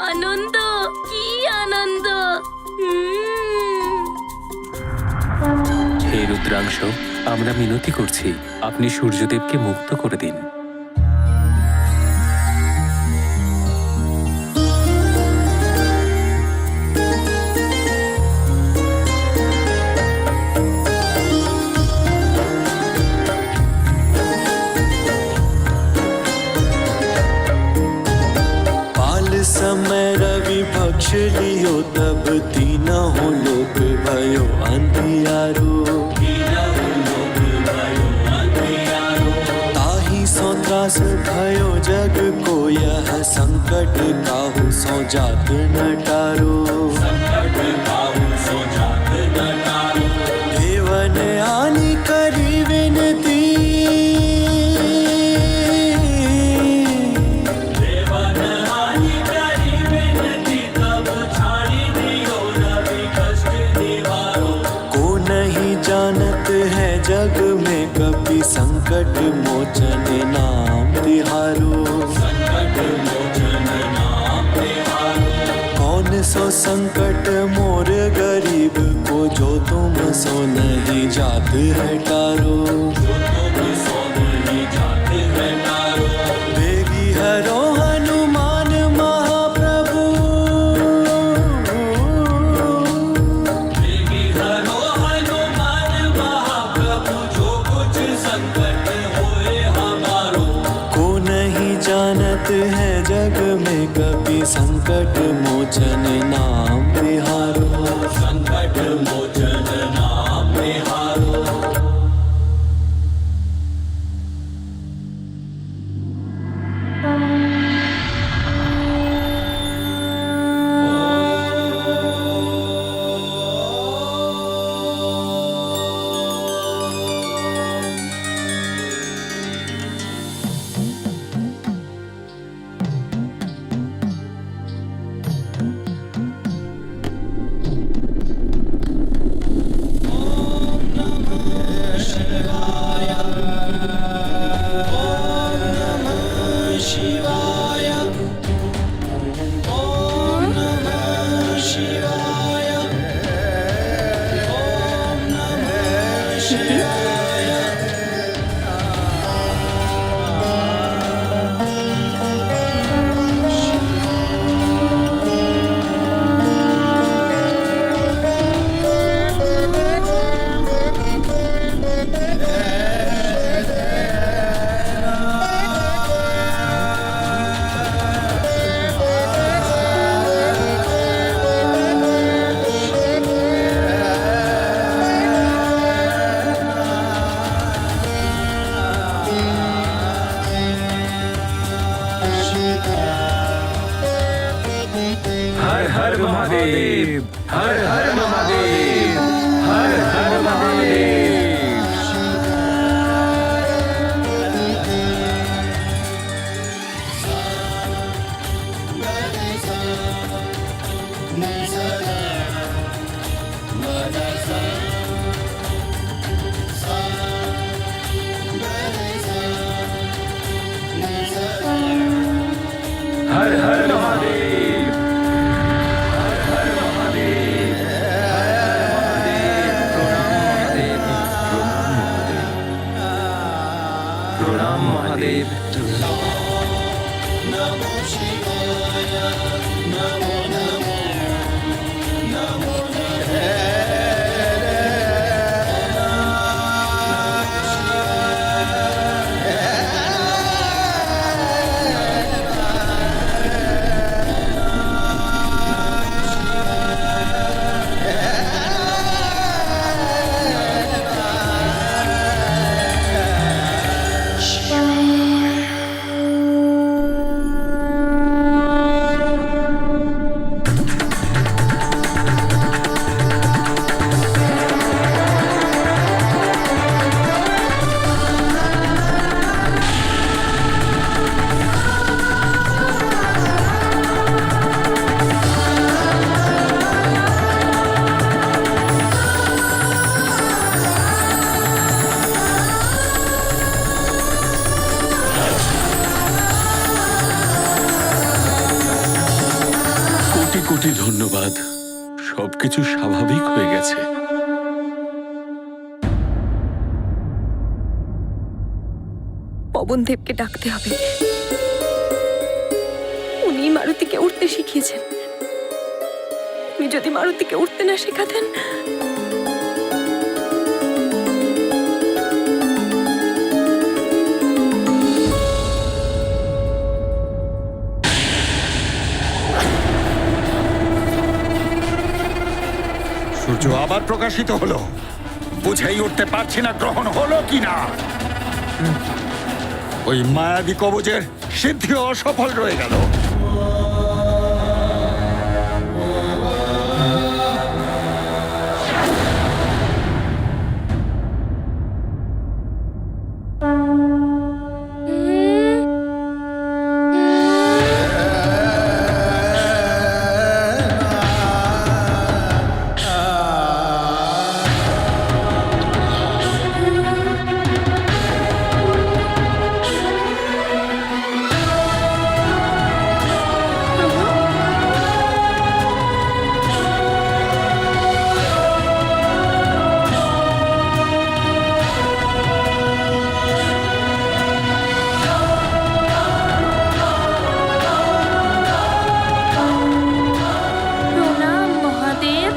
আনন্দ, কি আনন্দ! হে রুদ্রাংশ, আমরা মিনতি করছি, আপনি সূর্যদেবকে মুক্ত করে দিন। समय रवि पक्ष लियो तब तीना हो लोक भयो अंधियारो ताही सो त्रास भयो जग को यह संकट काहू सो जात न टारो देवन आनी करी विनती जग में कभी संकट मोचन नाम तिहारो कौन सो संकट मोर गरीब को जो तुम सो नहीं जात है टारो बेगी हरो हनुमान महाप्रभु जानत है जग में कभी संकट मोचन नाम तिहारो संकट मोचन नाम तिहारो। हर हर महादेव, हर हर महादेव, हर हर महादेव। हर हर महादेव, हर हर महादेव, प्रणाम महादेव, नमो शिवाय नमो नमो नमो সবকিছু স্বাভাবিক হয়ে গেছে। পবনদেবকে ডাকতে হবে। উনি মারুতিকে উঠতে শিখিয়েছেন। উনি যদি মারুতিকে উঠতে না শেখাতেন। সূর্য আবার প্রকাশিত হলো। বুঝেই উঠতে পারছি না গ্রহণ হলো কিনা। ওই মায়াবী কবচের সিদ্ধি অসফল রয়ে গেল। প্রণাম মহাদেব।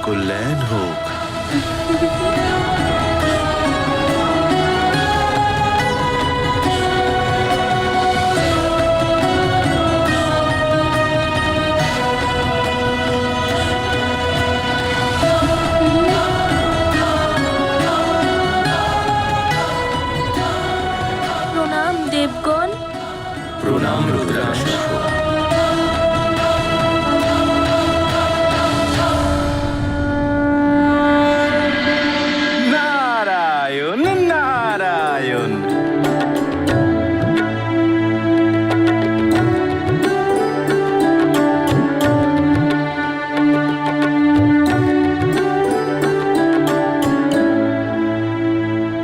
কল্যাণ হোক। প্রণাম দেবগণ। প্রণাম রুদ্রাংশ। নারায়ণ নারায়ণ।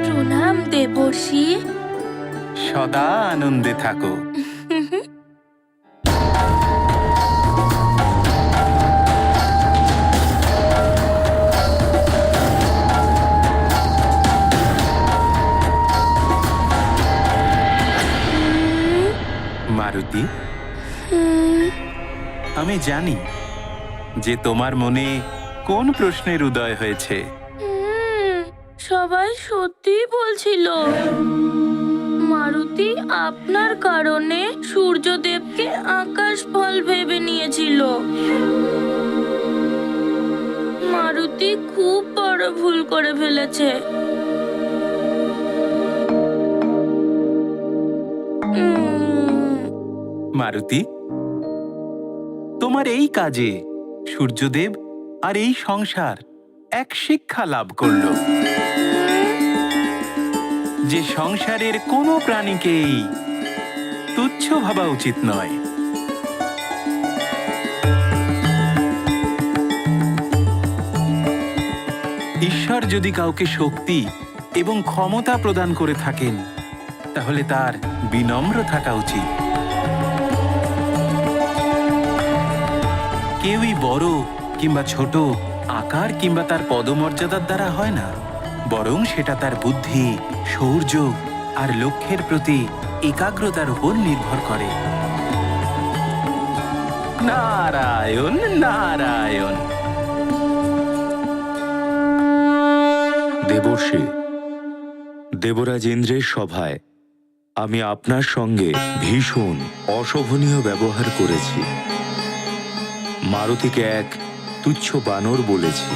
প্রণাম দেবর্ষি। সদা আনন্দে থাকো। মারুতি, আমি জানি যে তোমার মনে কোন প্রশ্নের উদয় হয়েছে। সবাই সত্যি বলছিল মারুতি আপনার কারণে সূর্যদেবকে আকাশ ফল ভেবে নিয়েছিল। মারুতি খুব বড় ভুল করে ফেলেছে। মারুতি, তোমার এই কাজে সূর্যদেব আর এই সংসার এক শিক্ষা লাভ করল যে সংসারের কোনো প্রাণীকেই তুচ্ছ ভাবা উচিত নয়। ঈশ্বর যদি কাউকে শক্তি এবং ক্ষমতা প্রদান করে থাকেন তাহলে তার বিনম্র থাকা উচিত। কেউই বড় কিংবা ছোট আকার কিংবা তার পদমর্যাদার দ্বারা হয় না, বরং সেটা তার বুদ্ধি, শৌর্য আর লক্ষ্যের প্রতি একাগ্রতার উপর নির্ভর করে। নারায়ণ নারায়ণ। দেবর্ষি, দেবরাজ ইন্দ্রের সভায় আমি আপনার সঙ্গে ভীষণ অশোভনীয় ব্যবহার করেছি। মারুতিকে এক তুচ্ছ বানর বলেছি।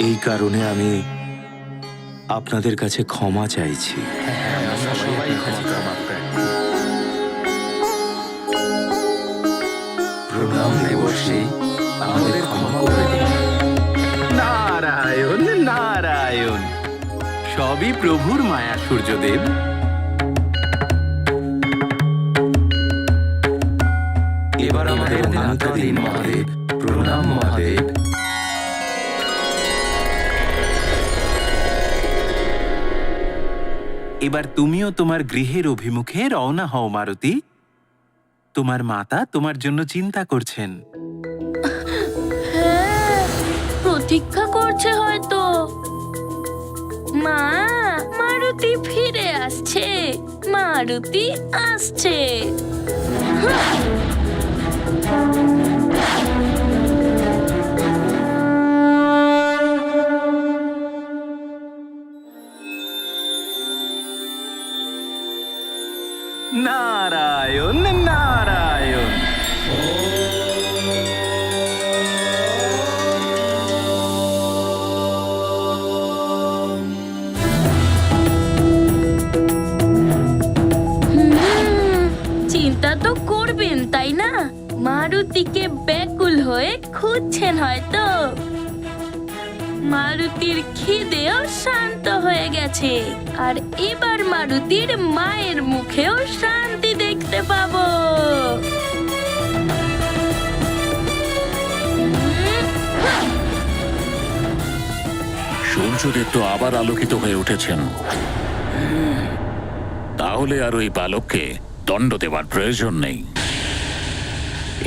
এই কারণে আমি আপনাদের কাছে ক্ষমা চাইছি। প্রণাম দেবর্ষি, আমাদের ক্ষমা করে দিন। নারায়ণ নারায়ণ। সবই প্রভুর মায়া সূর্যদেব। এবার আমাদের মান্যতা দিন মহাদেব। প্রণাম মহাদেব। এবার তুমিও তোমার গৃহের অভিমুখে রওনা হও মারুতি। তোমার মাতা তোমার জন্য চিন্তা করছেন। হ্যাঁ, প্রতীক্ষা করছে হয়তো। মা, মারুতি ফিরে আসছে, মারুতি আসছে। নারায়ণ নারায়ণ। চিন্তা তো করবেন তাই না? মারুতিকে ব্যাকুল হয়ে খুঁজছেন হয়তো। মারুতির খিদেও শান্ত হয়ে গেছে, আর এবার মারুতির মায়ের মুখেও শান্তি দেখতে পাবো। সূর্যদেব তো আবার আলোকিত হয়ে উঠেছেন। তাহলে আর ওই বালককে দণ্ড দেওয়ার প্রয়োজন নেই।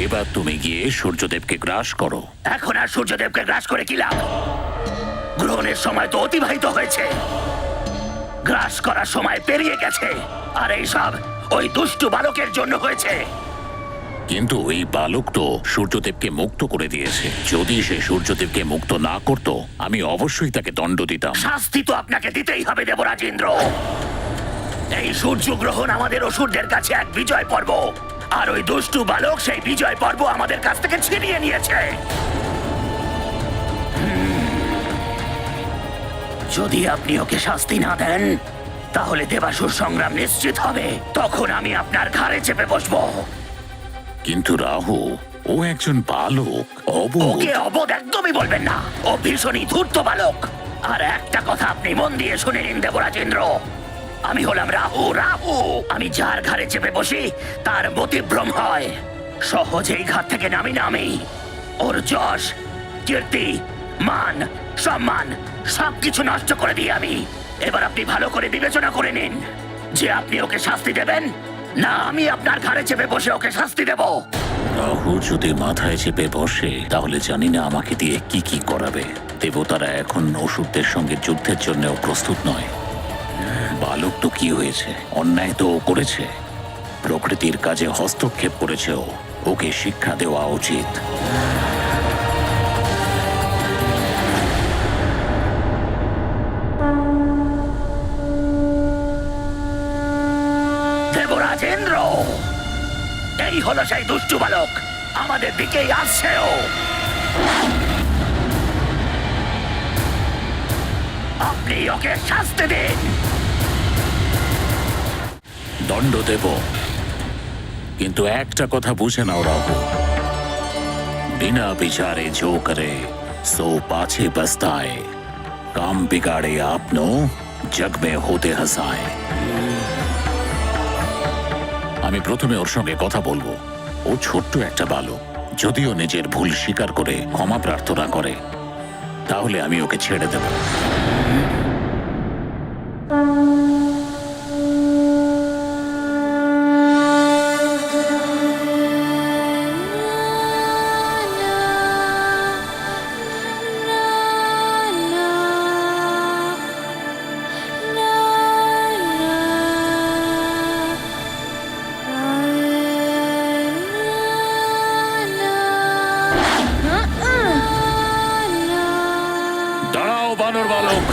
এবার তুমি গিয়ে সূর্যদেবকে গ্রাস করো। এখন আর সূর্যদেবকে গ্রাস করে কি লাভ? গ্রহণের সময় তো অতিবাহিত হয়েছে, গ্রাস করার সময় পেরিয়ে গেছে, আর এইসব ওই দুষ্টু বালকের জন্য হয়েছে। কিন্তু ওই বালক তো সূর্যদেবকে মুক্ত করে দিয়েছে। যদি সে সূর্যদেবকে মুক্ত না করত, আমি অবশ্যই তাকে দণ্ড দিতাম। শাস্তি তো আপনাকে দিতেই হবে দেবরাজেন্দ্র। এই সূর্যগ্রহণ আমাদের অসুরদের কাছে এক বিজয় পর্ব, আর ওই দুষ্টু বালক সেই বিজয় পর্ব আমাদের কাছ থেকে ছিনিয়ে নিয়েছে। যদি আপনি ওকে শাস্তি না দেন, তাহলে দেবাসুর সংগ্রাম নিশ্চিত হবে। তখন আমি আপনার ঘাড়ে চেপে বসবো। কিন্তু রাহু, ও একজন বালক, অবোধ। ওকে অবোধ একদমই বলবেন না। ও ভীষণই ধূর্ত বালক। আর একটা কথা আপনি মন দিয়ে শুনে নিন দেবরাজেন্দ্র, আমি হলাম রাহু। রাহু, আমি যার ঘাড়ে চেপে বসি তার মতিভ্রম হয়। সহজেই ঘাট থেকে নামি না আমি। ওর যশ, কীর্তি, মান, সম্মান সবকিছু নষ্ট করে দিই আমি। এবার আপনি ভালো করে বিবেচনা করে নিন যে আপনি ওকে শাস্তি দেবেন, না আমি আপনার ঘাড়ে চেপে বসে ওকে শাস্তি দেব। রাহু যদি মাথায় চেপে বসে, তাহলে জানি না আমাকে দিয়ে কি কি করাবে। দেবতারা এখন অসুরদের সঙ্গে যুদ্ধের জন্য প্রস্তুত নয়। বালক তো কি হয়েছে? অন্যায় তো ও করেছে, প্রকৃতির কাজে হস্তক্ষেপ করেছে ও। ওকে শিক্ষা দেওয়া উচিত। দেবরাজেন্দ্র, এই হলো সেই দুষ্টু বালক, আমাদের দিকেই আসছে ও। আপনি ওকে শাস্তি দিন। দণ্ড দেব, কিন্তু একটা কথা বুঝে নাও রাহু, বিনা বিচারে जो करे सो पाछे पछताए, काम बिगाड़े आपनो जग में होते हंसाए। আমি প্রথমে ওর সঙ্গে কথা বলবো। ও ছোট্ট একটা বালক, যদিও নিজের ভুল স্বীকার করে ক্ষমা প্রার্থনা করে, তাহলে আমি ওকে ছেড়ে দেব। দাঁড়াও বানর বালক,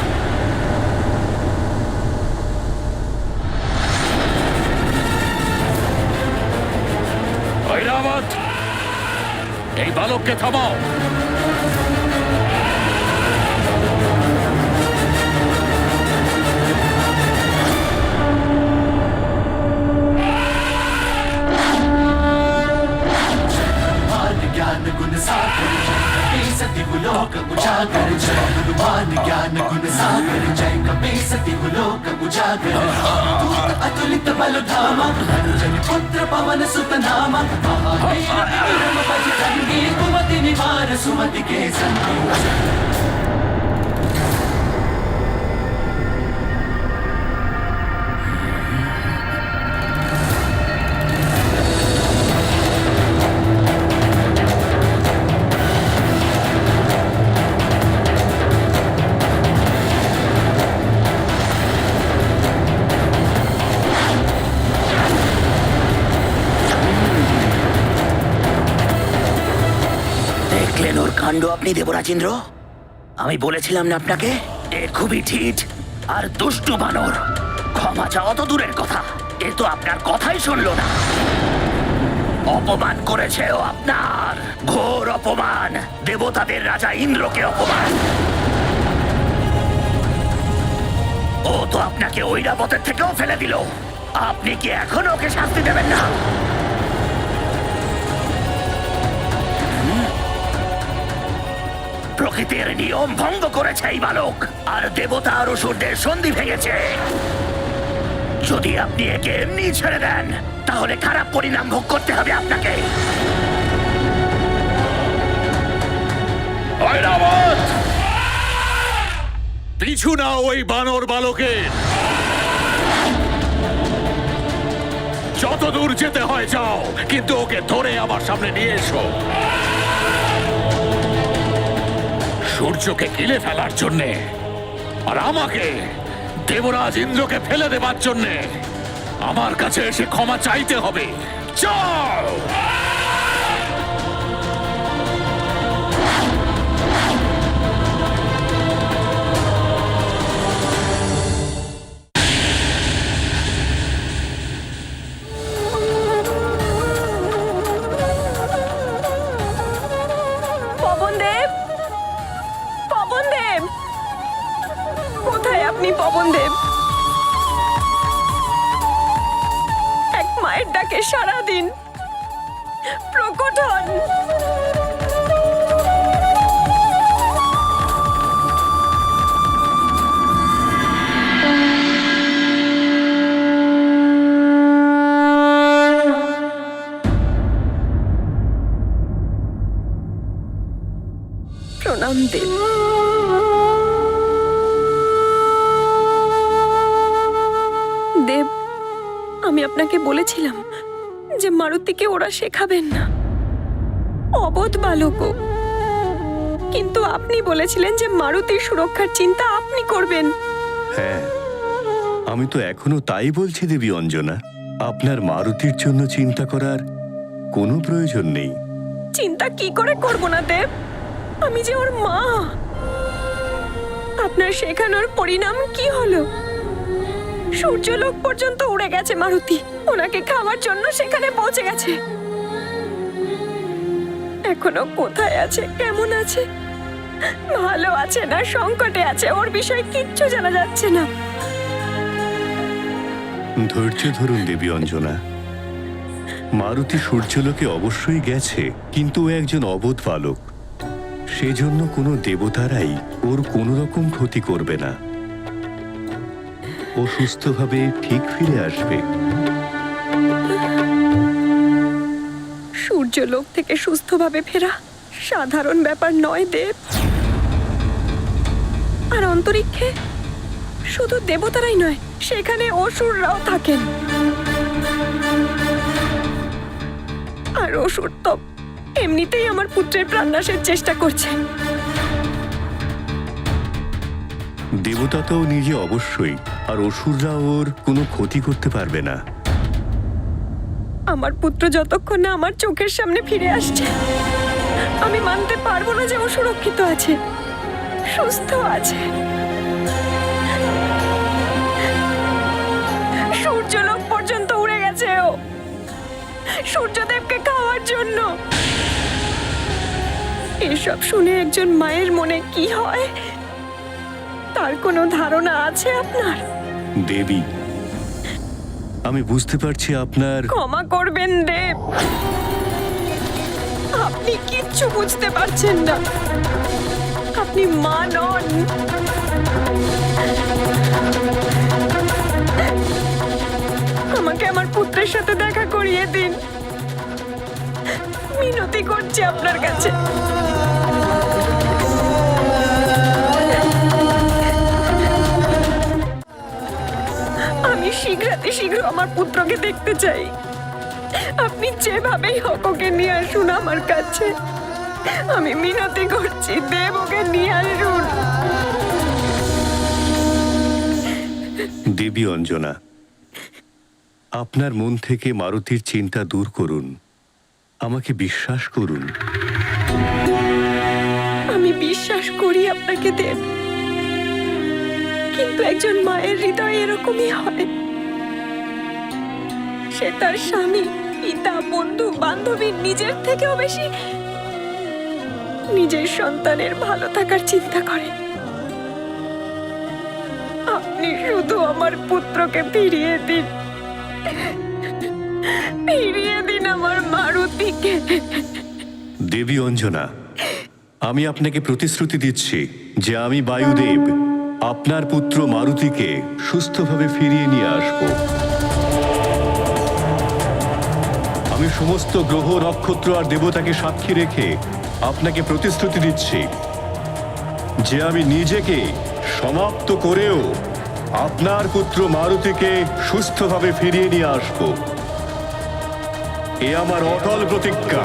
ঐরাবত, এই বালককে থামাও। ज्ञान गुण सागर कपी सति गुलोक उजागर जय हनुमान ज्ञान गुण सागर जय कपी सति गुलोक उजागर दूत अतुलित बल धामा अंजन पुत्र पवन सुत नामा महावीर विक्रम बजरंगी कुमति निवार सुमति के संगी। কাণ্ড আপনি দেবরাজেন্দ্র? আমি বলেছিলাম না আপনাকে, এ খুবই ঢিঠ আর দুষ্টু বানর। ক্ষমা চাওয়া তো দূরের কথা, এ তো আপনার কথাই শুনলো না। অপমান করেছে ও আপনার, ঘোর অপমান, দেবতাদের রাজা ইন্দ্রকে অপমান। ও তো আপনাকে ঐরাবতের থেকেও ফেলে দিল। আপনি কি এখন ওকে শাস্তি দেবেন না? প্রকৃতির নিয়ম ভঙ্গ করেছে এই বালক, আর দেবতা আর অসুরদের সন্ধি ভেঙেছে। যদি আপনি একে এমনি ছেড়ে দেন, তাহলে খারাপ পরিণাম ভোগ করতে হবে আপনাকে। ঐরাবত, পিছু না ওই বানর বালকের। যত দূর যেতে হয় যাও, কিন্তু ওকে ধরে আমার সামনে নিয়ে এসো। সূর্যকে গিলে ফেলার জন্যে আর আমাকে, দেবরাজ ইন্দ্রকে ফেলে দেবার জন্যে আমার কাছে এসে ক্ষমা চাইতে হবে। চল! পবনদেব, পবনদেব, কোথায় আপনি পবনদেব? এক মায়ের ডাকে সারাদিন প্রকট হন। প্রণাম দেব। দেব, আমি আপনাকে বলেছিলাম যে মারুতিকে ওরা শেখাবেন না, অবোধ বালকও। কিন্তু আপনি বলেছিলেন যে মারুতির সুরক্ষার চিন্তা আপনি করবেন। হ্যাঁ, আমি তো এখনো তাই বলছি দেবী অঞ্জনা। আপনার মারুতির জন্য চিন্তা করার কোনো প্রয়োজন নেই। চিন্তা কি করে করব না দেব? আমি যে ওর মা। আপনার শেখানোর পরিণাম কি হলো? সূর্যলোক পর্যন্ত উড়ে গেছে মারুতি, ওনাকে খাওয়ার জন্য সেখানে পৌঁছে গেছে। এখনো কোথায় আছে, কেমন আছে, ভালো আছে না সংকটে আছে, ওর বিষয়ে কিচ্ছু জানা যাচ্ছে না। ধৈর্য ধরুন দেবী অঞ্জনা। মারুতি সূর্যলোকে অবশ্যই গেছে, কিন্তু ও একজন অবোধ বালক। সেজন্য কোনো দেবতারাই ওর কোনো রকম ক্ষতি করবে না। ও সুস্থভাবে ঠিক ফিরে আসবে। সূর্যলোক থেকে সুস্থভাবে ফেরা সাধারণ ব্যাপার নয় দেব। আর অন্তরিক্ষে শুধু দেবতারাই নয়, সেখানে অসুররাও থাকেন। আর অসুর তো এমনিতেই আমার পুত্রের প্রাণনাশের চেষ্টা করছে। দেবতা তো নিজে অবশ্যই, আর অসুররা ওর কোনো ক্ষতি করতে পারবে না। আমার পুত্র যতক্ষণ না আমার চোখের সামনে ফিরে আসছে, আমি মানতে পারবো না যে ও সুরক্ষিত আছে, সুস্থ আছে। সূর্যলোক পর্যন্ত উড়ে গেছে ও, সূর্যদেবকে খাওয়ার জন্য। এসব শুনে একজন মায়ের মনে কি হয় তার কোনো ধারণা আছে আপনার? দেবী, আমি বুঝতে পারছি আপনার। ক্ষমা করবেন দেব, আপনি কিচ্ছু বুঝতে পারছেন না। আপনি মা নন। আমাকে আমার পুত্রের সাথে দেখা করিয়ে দিন, মিনতি করছি আপনার কাছে। আমি শীঘ্র আমার পুত্রকে দেখতে চাই। আপনি যেভাবেই হোক ওকে নিয়ে আসুন আমার কাছে। আমি মিনতি করছি, দেব ওকে নিয়ে আসুন। দেবী অঞ্জনা, আপনার মন থেকে মারুতির চিন্তা দূর করুন। আমাকে বিশ্বাস করুন। করি আপনাকে দেব, কিন্তু একজন মায়ের হৃদয় এরকমই হয়। সে তার স্বামী, পিতা, বন্ধু, বান্ধবীর নিজের থেকেও বেশি নিজের সন্তানের ভালো থাকার চিন্তা করে। আপনি শুধু আমার পুত্রকে ফিরিয়ে দিন, ফিরিয়ে দিন আমার মারুতিকে। দেবী অঞ্জনা, আমি আপনাকে প্রতিশ্রুতি দিচ্ছি যে আমি বায়ুদেব আপনার পুত্র মারুতিকে সুস্থভাবে ফিরিয়ে নিয়ে আসব। আমি সমস্ত গ্রহ, নক্ষত্র আর দেবতাকে সাক্ষী রেখে আপনাকে প্রতিশ্রুতি দিচ্ছি যে আমি নিজেকে সমাপ্ত করেও আপনার পুত্র মারুতিকে সুস্থভাবে ফিরিয়ে নিয়ে আসব। এ আমার অটল প্রতিজ্ঞা।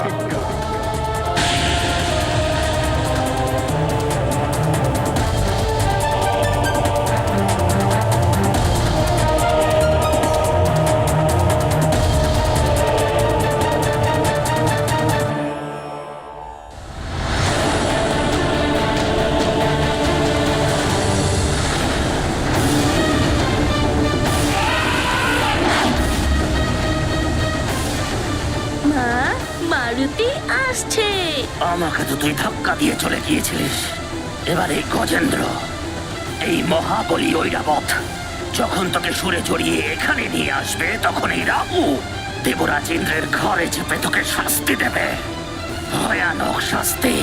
মা, মারুতি আসছে। আমাকে তো তুই ধাক্কা দিয়ে চলে গিয়েছিলিস। এবার এই গজেন্দ্র, এই মহাবলী ঐরাবত যখন তোকে সুরে জড়িয়ে এখানে নিয়ে আসবে, তখন এই রাহু দেবরাজ ইন্দ্রের ঘরে চেপে তোকে শাস্তি দেবে, ভয়ানক শাস্তি।